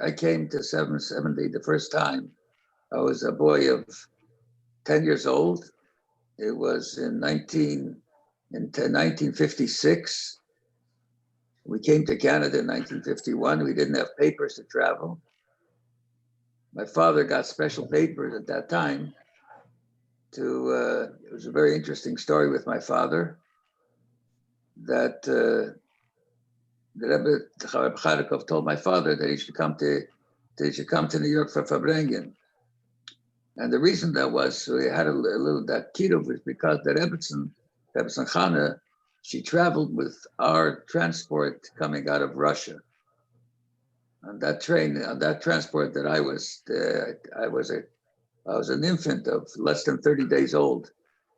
I came to 770 the first time. I was a boy of 10 years old. It was in 1956. We came to Canada in 1951. We didn't have papers to travel. My father got special papers at that time it was a very interesting story with my father that the Rebbe Chadikov told my father that he should come to New York for Farbrengen. And the reason that was, we had a little, that Kirov was because the Rebbetzin Chana, she traveled with our transport coming out of Russia. On that train, on that transport that I was an infant of less than 30 days old.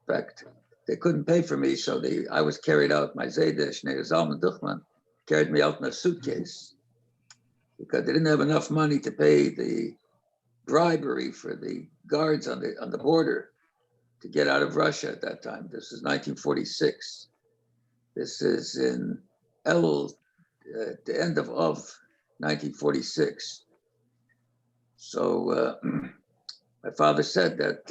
In fact, they couldn't pay for me, so I was carried out. My Zayde, Shnei Zalman Duchman, carried me out in a suitcase because they didn't have enough money to pay the bribery for the guards on the border to get out of Russia at that time. This is 1946. This is in the end of 1946. So my father said that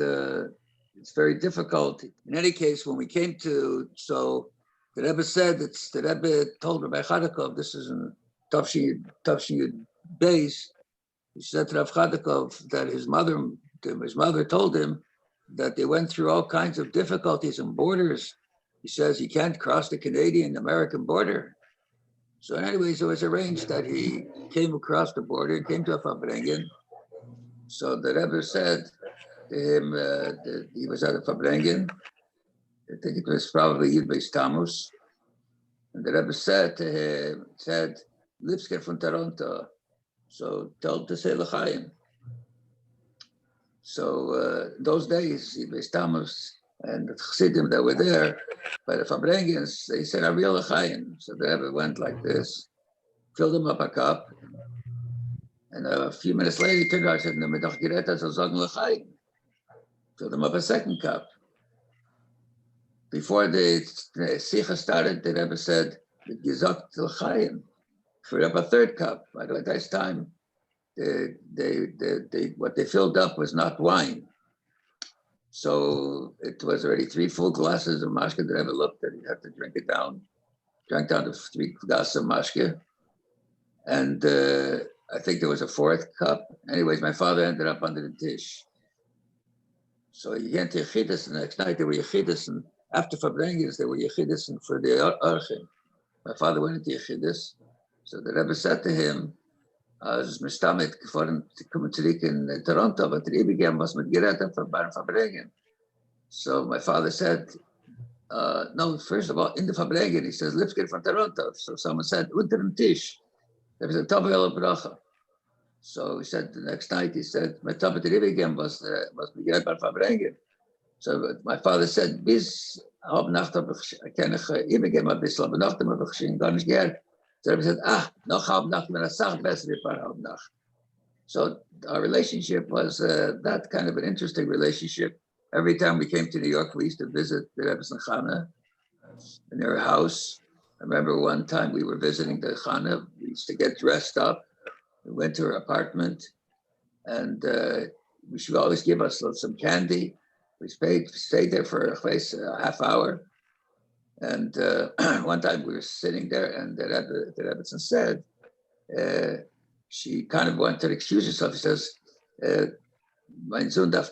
it's very difficult. In any case, when we came to, so the Rebbe said, the Rebbe told Rabbi Chadikov, this is in Tavshin Yud Beis, he said to Rav Chadikov that his mother told him that they went through all kinds of difficulties and borders. He says he can't cross the Canadian-American border. So anyways, it was arranged that he came across the border, came to Farbrengen. So the Rebbe said to him that he was at a Farbrengen. I think it was probably Yud Beis Tammuz. And the Rebbe said to him, Lipskar from Toronto. So tell him to say L'chaim. So those days, Yud Beis Tammuz and the Chassidim that were there, by the Farbrengens, they said, Ariel L'chaim. So the Rebbe went like this, filled him up a cup, and a few minutes later, he turned around and said, "No, medach gereta so sagen L'chaim." Filled him up a second cup. Before the Sikha started, the Rebbe said, "Gesagt L'chaim." Filled up a third cup. By the way, this time, what they filled up was not wine. So it was already 3 full glasses of mashke. The Rebbe looked at it, he had to drink it down. Drank down to 3 glasses of mashke. And I think there was a 4th cup. Anyways, my father ended up under the dish. So he went to Yechidus, the next night there were Yechidus, and after Farbrengens there were Yechidus for the Archim. My father went into Yechidus. So the Rebbe said to him, as Mistamit gefahren to come to in Toronto, but the Rebbe was mit Gereta for Farbrengen. So my father said, no, first of all, in the Farbrengen, he says, Lipskar from Toronto. So someone said, unter dem Tisch. There was a Tavel Bracha. So he said the next night, he said, my Tabet Rebbe was mit Gereta for Farbrengen. So my father said, bis halb Nacht I kann ich übergeben ein bisschen, aber nachdem habe ich gar nicht gehört. So he said, noch halb Nacht, wenn sag besser wie halb Nacht. So our relationship was that kind of an interesting relationship. Every time we came to New York, we used to visit the Rebbe's Chana in their house. I remember one time we were visiting the Chana. We used to get dressed up. We went to her apartment, and she would always give us some candy. We stayed there for a half hour. And one time we were sitting there, and the Rebbetzin said, she kind of wanted to excuse herself. She says, mein Sohn darf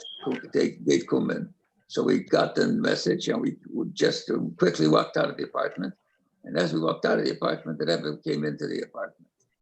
geht kommen. So we got the message, and we just quickly walked out of the apartment. And as we walked out of the apartment, the Rebbe came into the apartment.